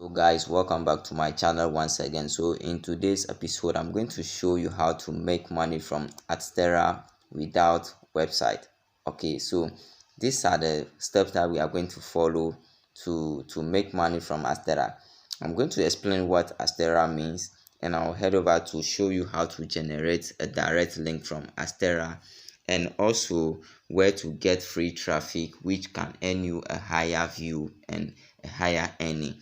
So guys, welcome back to my channel once again. So in today's episode, I'm going to show you how to make money from Adsterra without website. Okay, so these are the steps that we are going to follow to make money from Adsterra. I'm going to explain what Adsterra means, and I'll head over to show you how to generate a direct link from Adsterra, and also where to get free traffic which can earn you a higher view and a higher earning.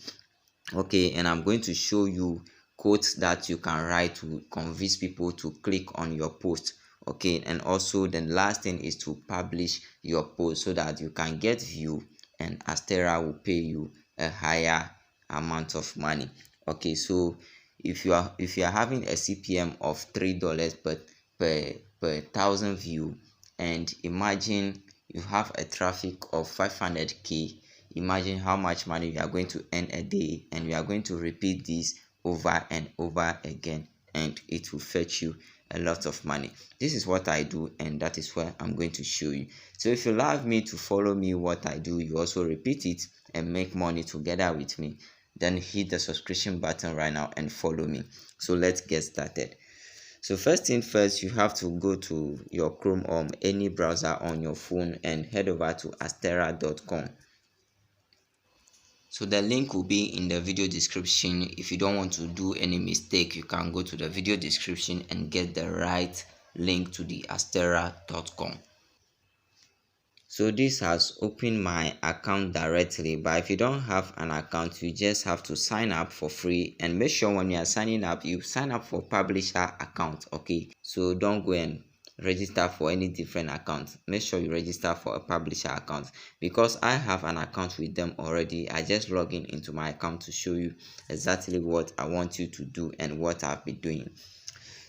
Okay, and I'm going to show you quotes that you can write to convince people to click on your post. Okay, and also the last thing is to publish your post so that you can get view and Adsterra will pay you a higher amount of money. Okay, so if you are having a CPM of $3 per thousand view, and imagine you have a traffic of 500k, imagine how much money you are going to earn a day, and we are going to repeat this over and over again, and it will fetch you a lot of money. This is what I do, and that is what I'm going to show you. So if you love me to follow me what I do, you also repeat it and make money together with me, then hit the subscription button right now and follow me. So let's get started. So first thing first, you have to go to your Chrome or any browser on your phone and head over to adsterra.com. So the link will be in the video description. If you don't want to do any mistake, you can go to the video description and get the right link to the adsterra.com. So this has opened my account directly, but if you don't have an account, you just have to sign up for free, and make sure when you are signing up, you sign up for publisher account. Okay, so don't go and register for any different account. Make sure you register for a publisher account, because I have an account with them already. I just log in into my account to show you exactly what I want you to do and what I've been doing.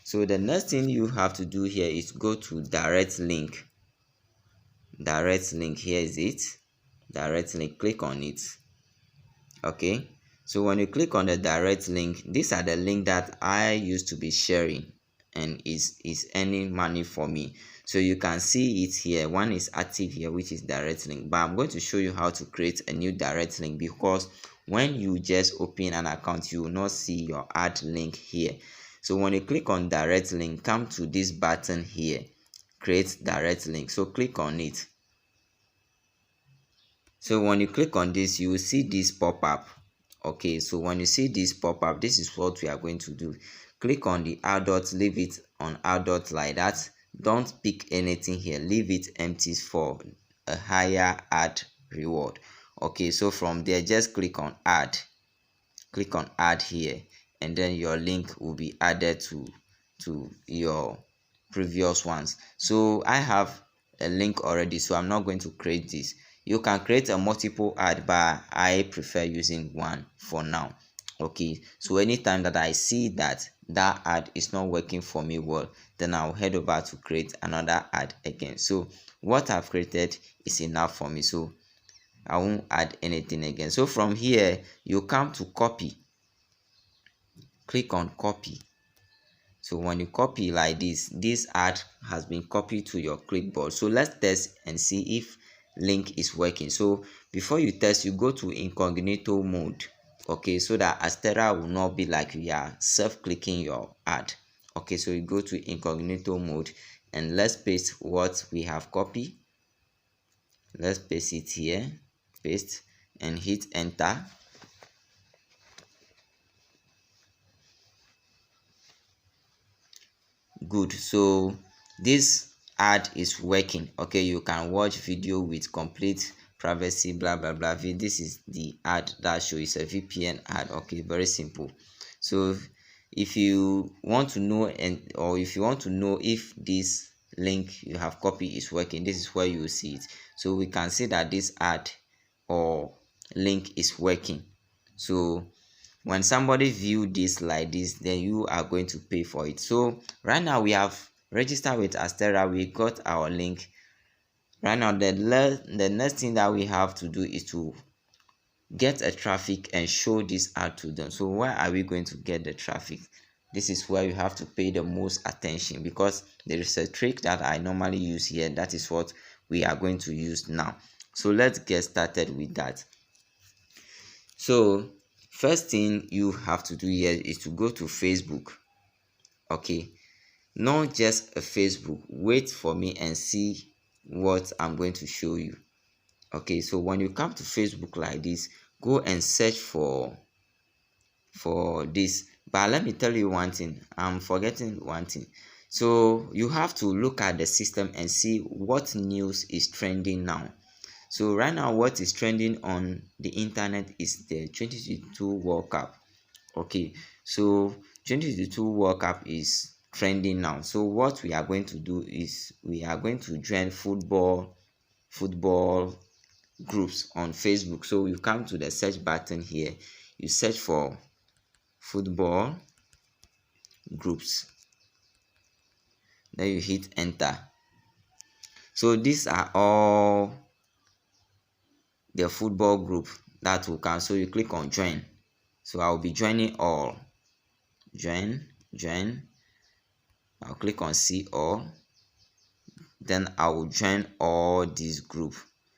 So the next thing you have to do here is go to direct link. Here is it. Direct link, click on it. Okay, so when you click on the direct link, these are the link that I used to be sharing and is earning money for me. So you can see it here. One is active here, which is direct link, but I'm going to show you how to create a new direct link, because when you just open an account, you will not see your add link here. So when you click on direct link, come to this button here, create direct link. So click on it. So when you click on this, you will see this pop up. Okay, so when you see this pop up, this is what we are going to do. Click on the add dot, leave it on add dot like that. Don't pick anything here, leave it empty for a higher add reward. Okay, so from there, just click on add here, and then your link will be added to your previous ones. So I have a link already, so I'm not going to create this. You can create a multiple ad, but I prefer using one for now. Okay, so anytime that I see that ad is not working for me well, then I'll head over to create another ad again. So what I've created is enough for me, so I won't add anything again. So from here, you come to copy. Click on copy. So when you copy like this ad has been copied to your clipboard. So let's test and see if link is working. So before you test, you go to incognito mode. Okay, so that Adsterra will not be like you are self-clicking your ad. Okay, so you go to incognito mode, and let's paste what we have copied. Let's paste it here, paste, and hit enter. Good, so this ad is working. Okay, you can watch video with complete privacy, blah blah blah. This is the ad that shows a VPN ad. Okay, very simple. So if you want to know if this link you have copied is working, this is where you will see it. So we can see that this ad or link is working. So when somebody view this like this, then you are going to pay for it. So right now we have registered with Adsterra, we got our link. Right now the next thing that we have to do is to get a traffic and show this ad to them. So where are we going to get the traffic? This is where you have to pay the most attention, because there is a trick that I normally use here. That is what we are going to use now. So let's get started with that. So First thing you have to do here is to go to Facebook. Okay, not just a Facebook. Wait for me and see what I'm going to show you. Okay, so when you come to Facebook like this, go and search for this. But let me tell you one thing, I'm forgetting one thing. So you have to look at the system and see what news is trending now. So right now what is trending on the internet is the 2022 World Cup. Okay, so 2022 World Cup is trending now. So what we are going to do is we are going to join football groups on Facebook. So you come to the search button here, you search for football groups, then you hit enter. So these are all the football group that will come. So you click on join. So I'll be joining all. Join. I'll click on see all. Then I will join all these group.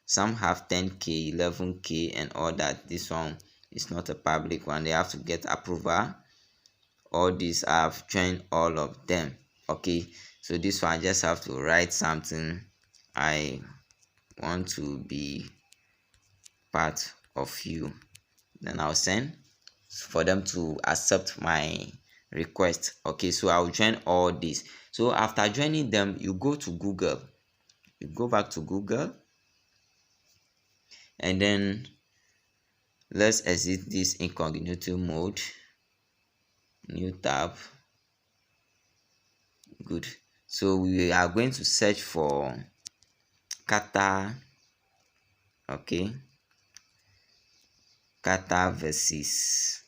Some have 10k, 11k and all that. This one is not a public one, they have to get approval. All these I've joined all of them. Okay, so this one I just have to write something. I want to be part of you, then I'll send for them to accept my request. Okay, so I'll join all this. So after joining them, you go to Google, you go back to Google, and then let's exit this incognito mode, new tab. Good. So we are going to search for Qatar. Okay, Qatar versus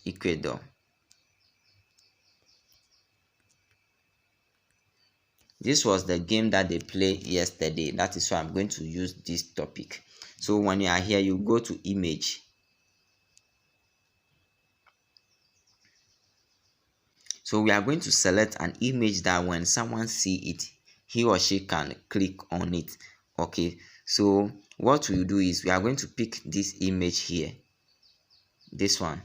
Ecuador. This was the game that they played yesterday. That is why I'm going to use this topic. So when you are here, you go to image. So we are going to select an image that when someone see it, he or she can click on it. Okay, so what we do is we are going to pick this image here, this one.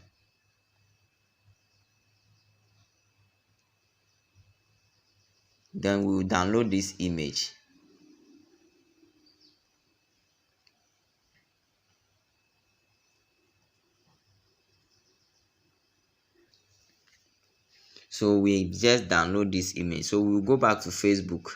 Then we will download this image. So we just download this image. So we'll go back to Facebook.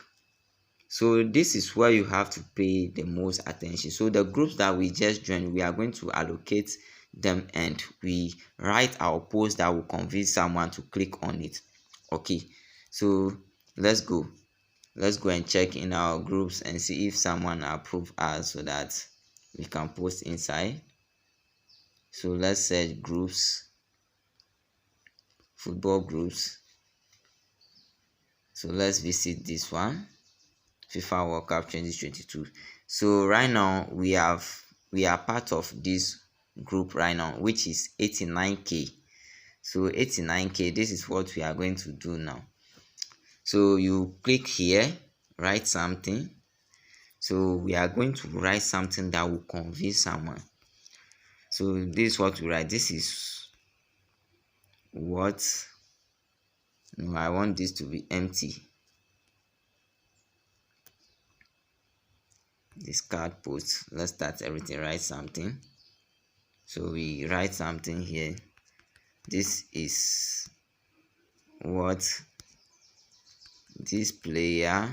So this is where you have to pay the most attention. So the groups that we just joined, we are going to allocate them and we write our post that will convince someone to click on it. Okay, so let's go and check in our groups and see if someone approve us so that we can post inside. So let's search groups, football groups. So let's visit this one, FIFA World Cup 2022. So right now we are part of this group right now, which is 89k. So 89k, this is what we are going to do now. So you click here, write something. So we are going to write something that will convince someone. So this is what we write. This is what, no, I want this to be empty. Discard post. Let's start everything, write something. So we write something here. This is what this player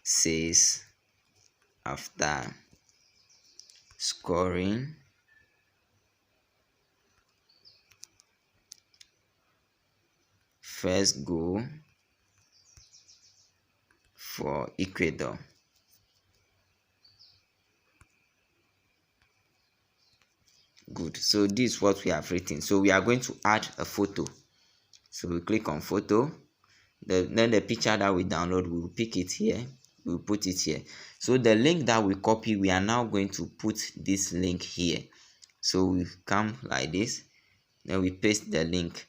says after scoring first goal for Ecuador. Good. So this is what we have written. So we are going to add a photo. So we click on photo. Then the picture that we download, we will pick it here. We will put it here. So the link that we copy, we are now going to put this link here. So we come like this. Then we paste the link.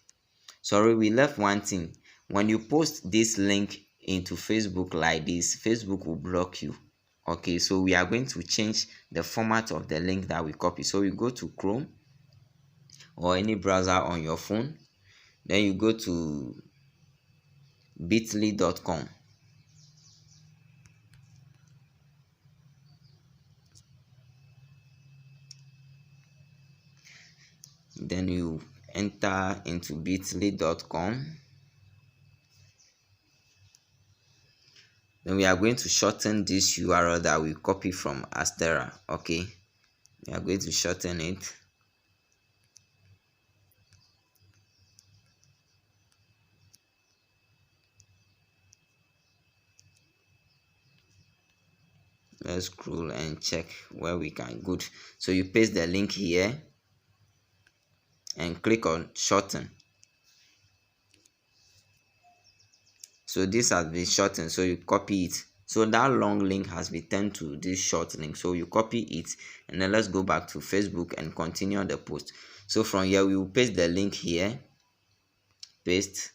Sorry, we left one thing. When you post this link into Facebook like this, Facebook will block you. Okay, so we are going to change the format of the link that we copy. So you go to Chrome or any browser on your phone, then you go to bit.ly.com. Then you enter into bit.ly.com. Then we are going to shorten this URL that we copy from Adsterra. Okay, we are going to shorten it. Let's scroll and check where we can. Good. So you paste the link here and click on shorten. So this has been shortened, so you copy it. So that long link has been turned to this short link, so you copy it, and then let's go back to Facebook and continue on the post. So from here we will paste the link here, paste.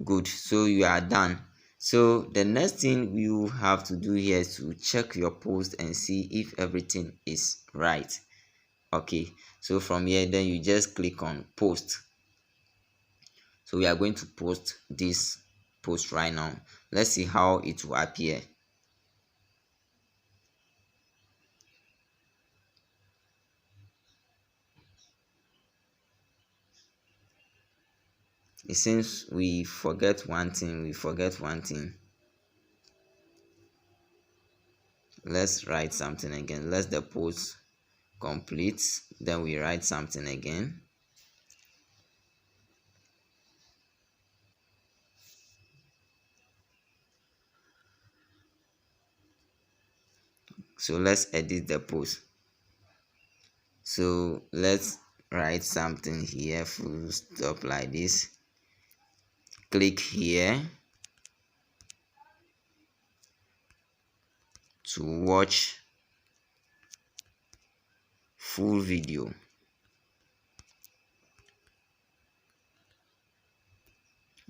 Good. So you are done. So the next thing you have to do here is to check your post and see if everything is right. Okay, so from here then you just click on post. So we are going to post this post right now. Let's see how it will appear. It seems we forget one thing. Let's write something again. Let's the post complete, then we write something again. So let's edit the post. So let's write something here, full stop like this. Click here to watch full video.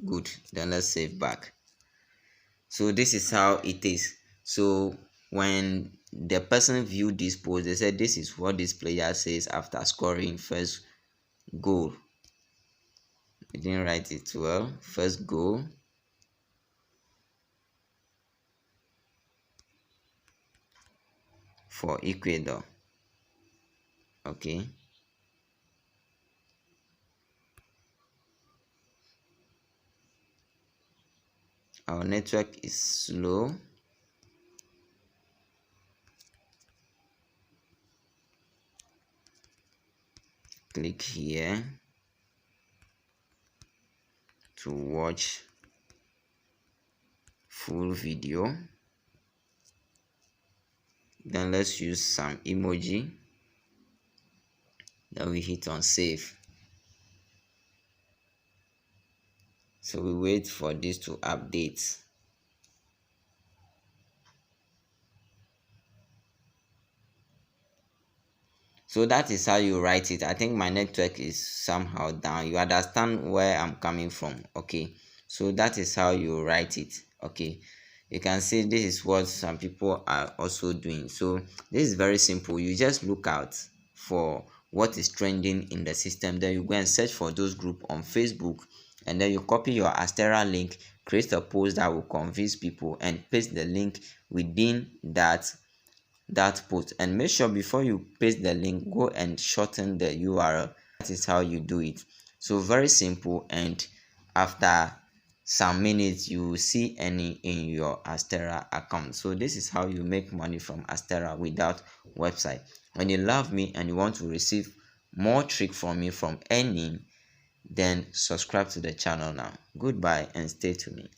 Good. Then let's save back. So this is how it is. So when the person viewed this post, they said this is what this player says after scoring first goal. I didn't write it well. First goal for Ecuador. Okay. Our network is slow. Click here to watch full video. Then let's use some emoji. Then we hit on save. So we wait for this to update. So that is how you write it. I think my network is somehow down. You understand where I'm coming from. Okay, so that is how you write it. Okay, you can see this is what some people are also doing. So this is very simple. You just look out for what is trending in the system, then you go and search for those groups on Facebook, and then you copy your Adsterra link, create a post that will convince people, and paste the link within that post. And make sure before you paste the link, go and shorten the URL. That is how you do it. So very simple, and after some minutes you will see any in your Adsterra account. So this is how you make money from Adsterra without website. When you love me and you want to receive more trick from me from earning, then subscribe to the channel now. Goodbye and stay tuned.